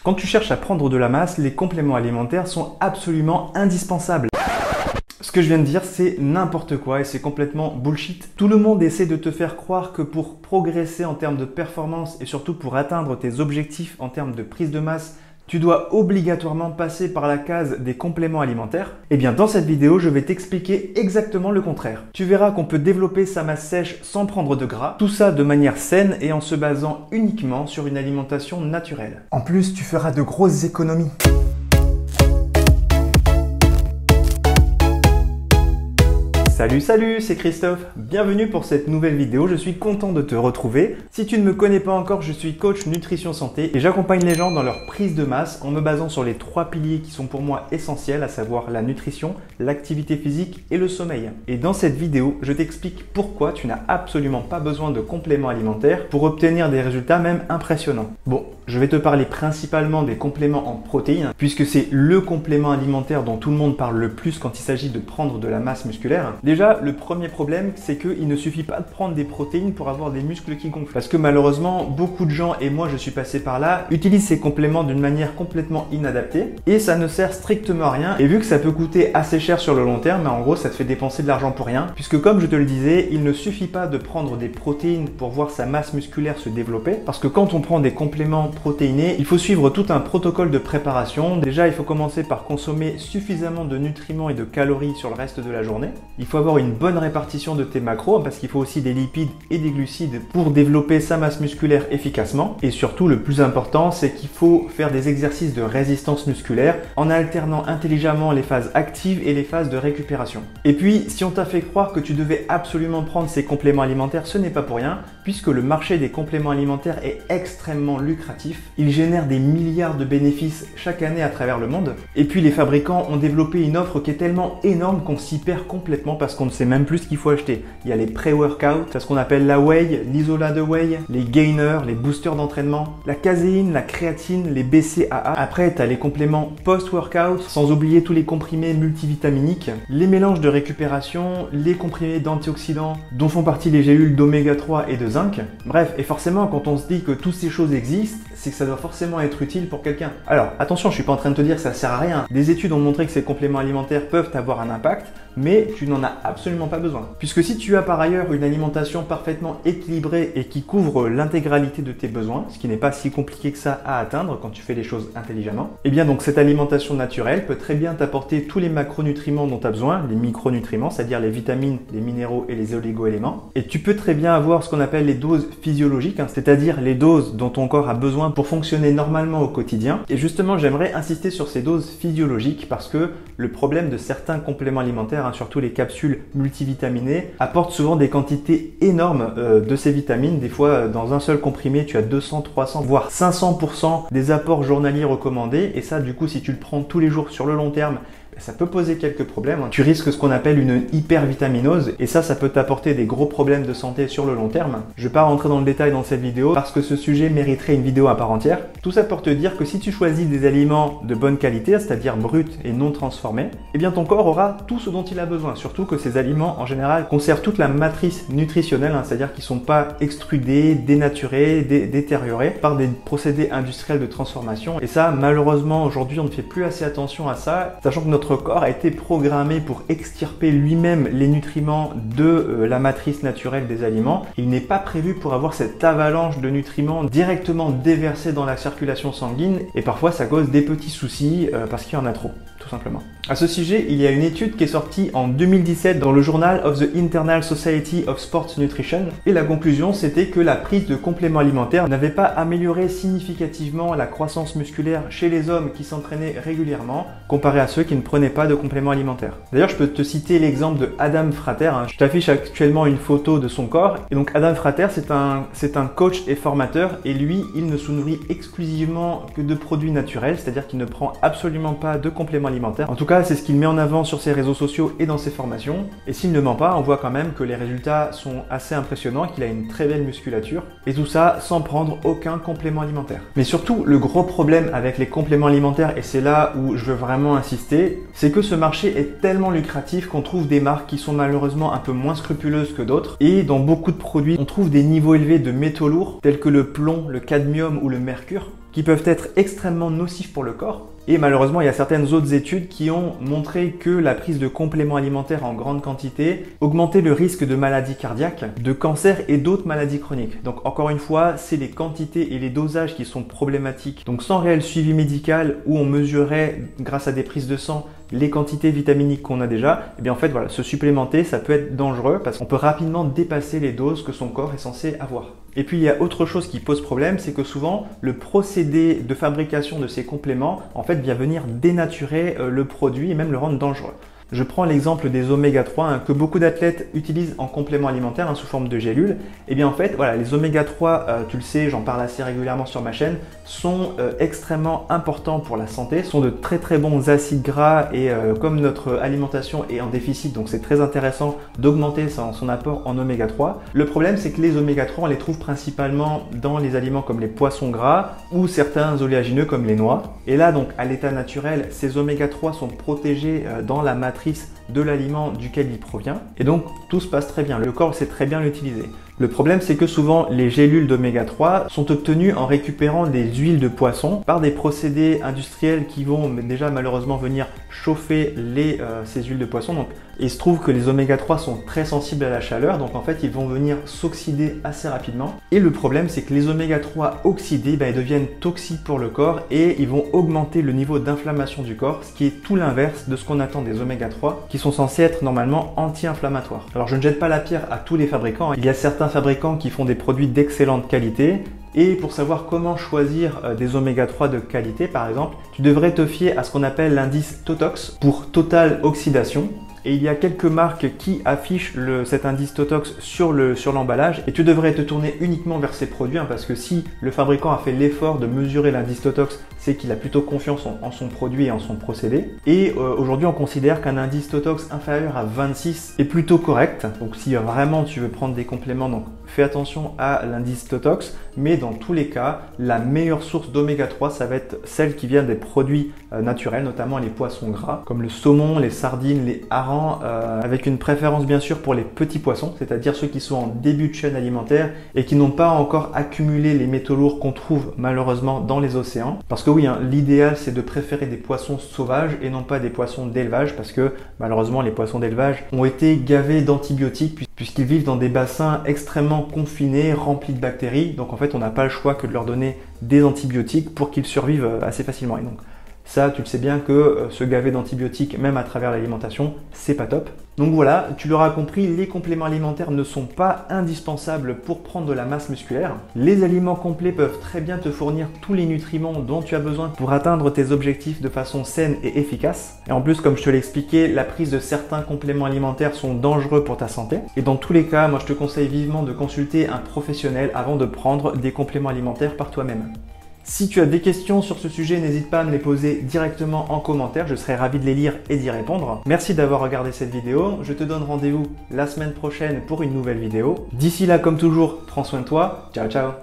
Quand tu cherches à prendre de la masse, les compléments alimentaires sont absolument indispensables. Ce que je viens de dire, c'est n'importe quoi et c'est complètement bullshit. Tout le monde essaie de te faire croire que pour progresser en termes de performance et surtout pour atteindre tes objectifs en termes de prise de masse, tu dois obligatoirement passer par la case des compléments alimentaires. Eh bien, dans cette vidéo, je vais t'expliquer exactement le contraire. Tu verras qu'on peut développer sa masse sèche sans prendre de gras, tout ça de manière saine et en se basant uniquement sur une alimentation naturelle. En plus, tu feras de grosses économies. Salut, c'est Christophe. Bienvenue pour cette nouvelle vidéo. Je suis content de te retrouver. Si tu ne me connais pas encore, je suis coach nutrition santé et j'accompagne les gens dans leur prise de masse en me basant sur les 3 piliers qui sont pour moi essentiels, à savoir la nutrition, l'activité physique et le sommeil. Et dans cette vidéo, je t'explique pourquoi tu n'as absolument pas besoin de compléments alimentaires pour obtenir des résultats même impressionnants. Bon, je vais te parler principalement des compléments en protéines, puisque c'est le complément alimentaire dont tout le monde parle le plus quand il s'agit de prendre de la masse musculaire. Déjà, le premier problème, c'est qu'il ne suffit pas de prendre des protéines pour avoir des muscles qui gonflent. Parce que malheureusement, beaucoup de gens, et moi je suis passé par là, utilisent ces compléments d'une manière complètement inadaptée et ça ne sert strictement à rien. Et vu que ça peut coûter assez cher sur le long terme, en gros ça te fait dépenser de l'argent pour rien. Puisque comme je te le disais, il ne suffit pas de prendre des protéines pour voir sa masse musculaire se développer. Parce que quand on prend des compléments protéinés, il faut suivre tout un protocole de préparation. Déjà, il faut commencer par consommer suffisamment de nutriments et de calories sur le reste de la journée. Il faut avoir une bonne répartition de tes macros parce qu'il faut aussi des lipides et des glucides pour développer sa masse musculaire efficacement. Et surtout, le plus important, c'est qu'il faut faire des exercices de résistance musculaire en alternant intelligemment les phases actives et les phases de récupération. Et puis, si on t'a fait croire que tu devais absolument prendre ces compléments alimentaires, ce n'est pas pour rien, puisque le marché des compléments alimentaires est extrêmement lucratif. Il génère des milliards de bénéfices chaque année à travers le monde. Et puis, les fabricants ont développé une offre qui est tellement énorme qu'on s'y perd complètement parce qu'on ne sait même plus ce qu'il faut acheter. Il y a les pré-workouts, c'est ce qu'on appelle la whey, l'isola de whey, les gainers, les boosters d'entraînement, la caséine, la créatine, les BCAA. Après, tu as les compléments post-workout, sans oublier tous les comprimés multivitaminiques, les mélanges de récupération, les comprimés d'antioxydants dont font partie les gélules d'oméga 3 et de zinc. Bref, et forcément, quand on se dit que toutes ces choses existent, c'est que ça doit forcément être utile pour quelqu'un. Alors, attention, je suis pas en train de te dire que ça sert à rien. Des études ont montré que ces compléments alimentaires peuvent avoir un impact, mais tu n'en as absolument pas besoin. Puisque si tu as par ailleurs une alimentation parfaitement équilibrée et qui couvre l'intégralité de tes besoins, ce qui n'est pas si compliqué que ça à atteindre quand tu fais les choses intelligemment, et bien donc cette alimentation naturelle peut très bien t'apporter tous les macronutriments dont tu as besoin, les micronutriments, c'est-à-dire les vitamines, les minéraux et les oligo-éléments. Et tu peux très bien avoir ce qu'on appelle les doses physiologiques, c'est-à-dire les doses dont ton corps a besoin pour fonctionner normalement au quotidien. Et justement, j'aimerais insister sur ces doses physiologiques parce que le problème de certains compléments alimentaires, surtout les capsules multivitaminées, apportent souvent des quantités énormes de ces vitamines. Des fois, dans un seul comprimé, tu as 200, 300, voire 500% des apports journaliers recommandés. Et ça, du coup, si tu le prends tous les jours sur le long terme, ça peut poser quelques problèmes. Tu risques ce qu'on appelle une hypervitaminose et ça peut t'apporter des gros problèmes de santé sur le long terme. Je ne vais pas rentrer dans le détail dans cette vidéo parce que ce sujet mériterait une vidéo à part entière. Tout ça pour te dire que si tu choisis des aliments de bonne qualité, c'est-à-dire bruts et non transformés, eh bien ton corps aura tout ce dont il a besoin. Surtout que ces aliments, en général, conservent toute la matrice nutritionnelle, c'est-à-dire qu'ils ne sont pas extrudés, dénaturés, détériorés par des procédés industriels de transformation. Et ça, malheureusement, aujourd'hui, on ne fait plus assez attention à ça, sachant que notre corps a été programmé pour extirper lui-même les nutriments de la matrice naturelle des aliments. Il n'est pas prévu pour avoir cette avalanche de nutriments directement déversés dans la circulation sanguine et parfois ça cause des petits soucis parce qu'il y en a trop, tout simplement. À ce sujet, il y a une étude qui est sortie en 2017 dans le Journal of the International Society of Sports Nutrition et la conclusion c'était que la prise de compléments alimentaires n'avait pas amélioré significativement la croissance musculaire chez les hommes qui s'entraînaient régulièrement comparé à ceux qui ne prenaient pas de compléments alimentaires. D'ailleurs, je peux te citer l'exemple de Adam Frater. Je t'affiche actuellement une photo de son corps. Et donc Adam Frater, c'est un coach et formateur et lui, il ne se nourrit exclusivement que de produits naturels, c'est-à-dire qu'il ne prend absolument pas de compléments alimentaires. En tout cas, c'est ce qu'il met en avant sur ses réseaux sociaux et dans ses formations. Et s'il ne ment pas, on voit quand même que les résultats sont assez impressionnants, qu'il a une très belle musculature. Et tout ça sans prendre aucun complément alimentaire. Mais surtout, le gros problème avec les compléments alimentaires, et c'est là où je veux vraiment insister, c'est que ce marché est tellement lucratif qu'on trouve des marques qui sont malheureusement un peu moins scrupuleuses que d'autres. Et dans beaucoup de produits, on trouve des niveaux élevés de métaux lourds, tels que le plomb, le cadmium ou le mercure. qui peuvent être extrêmement nocifs pour le corps. Et malheureusement, il y a certaines autres études qui ont montré que la prise de compléments alimentaires en grande quantité augmentait le risque de maladies cardiaques, de cancer et d'autres maladies chroniques. Donc encore une fois, c'est les quantités et les dosages qui sont problématiques. Donc sans réel suivi médical où on mesurait grâce à des prises de sang les quantités vitaminiques qu'on a déjà, et bien en fait voilà, se supplémenter ça peut être dangereux parce qu'on peut rapidement dépasser les doses que son corps est censé avoir. Et puis il y a autre chose qui pose problème, c'est que souvent le procédé de fabrication de ces compléments en fait vient venir dénaturer le produit et même le rendre dangereux. Je prends l'exemple des oméga 3 que beaucoup d'athlètes utilisent en complément alimentaire sous forme de gélules. Et bien en fait, voilà, les oméga 3, tu le sais, j'en parle assez régulièrement sur ma chaîne, sont extrêmement importants pour la santé, sont de très très bons acides gras et comme notre alimentation est en déficit, donc c'est très intéressant d'augmenter son apport en oméga 3. Le problème, c'est que les oméga 3, on les trouve principalement dans les aliments comme les poissons gras ou certains oléagineux comme les noix. Et là, donc à l'état naturel, ces oméga 3 sont protégés dans la matrice de l'aliment duquel il provient et donc tout se passe très bien, le corps sait très bien l'utiliser. Le problème, c'est que souvent les gélules d'oméga 3 sont obtenues en récupérant des huiles de poisson par des procédés industriels qui vont déjà malheureusement venir chauffer ces huiles de poisson. Donc, il se trouve que les oméga 3 sont très sensibles à la chaleur, donc en fait ils vont venir s'oxyder assez rapidement. Et le problème, c'est que les oméga 3 oxydés, ils deviennent toxiques pour le corps et ils vont augmenter le niveau d'inflammation du corps, ce qui est tout l'inverse de ce qu'on attend des oméga 3 qui sont censés être normalement anti-inflammatoires. Alors je ne jette pas la pierre à tous les fabricants, il y a certains fabricants qui font des produits d'excellente qualité. Et pour savoir comment choisir des oméga 3 de qualité, par exemple, tu devrais te fier à ce qu'on appelle l'indice TOTOX pour Total Oxydation. Et il y a quelques marques qui affichent cet indice TOTOX sur l'emballage et tu devrais te tourner uniquement vers ces produits parce que si le fabricant a fait l'effort de mesurer l'indice TOTOX, c'est qu'il a plutôt confiance en son produit et en son procédé. Et aujourd'hui, on considère qu'un indice TOTOX inférieur à 26 est plutôt correct. Donc si vraiment tu veux prendre des compléments, donc fais attention à l'indice TOTOX. Mais dans tous les cas, la meilleure source d'oméga 3, ça va être celle qui vient des produits naturels, notamment les poissons gras, comme le saumon, les sardines, les harengs, avec une préférence bien sûr pour les petits poissons, c'est-à-dire ceux qui sont en début de chaîne alimentaire et qui n'ont pas encore accumulé les métaux lourds qu'on trouve malheureusement dans les océans. Parce que oui, l'idéal c'est de préférer des poissons sauvages et non pas des poissons d'élevage parce que malheureusement les poissons d'élevage ont été gavés d'antibiotiques puisqu'ils vivent dans des bassins extrêmement confinés, remplis de bactéries. Donc en fait, on n'a pas le choix que de leur donner des antibiotiques pour qu'ils survivent assez facilement. Et donc ça, tu le sais bien que se gaver d'antibiotiques, même à travers l'alimentation, c'est pas top. Donc voilà, tu l'auras compris, les compléments alimentaires ne sont pas indispensables pour prendre de la masse musculaire. Les aliments complets peuvent très bien te fournir tous les nutriments dont tu as besoin pour atteindre tes objectifs de façon saine et efficace. Et en plus, comme je te l'ai expliqué, la prise de certains compléments alimentaires sont dangereux pour ta santé. Et dans tous les cas, moi je te conseille vivement de consulter un professionnel avant de prendre des compléments alimentaires par toi-même. Si tu as des questions sur ce sujet, n'hésite pas à me les poser directement en commentaire, je serai ravi de les lire et d'y répondre. Merci d'avoir regardé cette vidéo, je te donne rendez-vous la semaine prochaine pour une nouvelle vidéo. D'ici là, comme toujours, prends soin de toi, ciao ciao.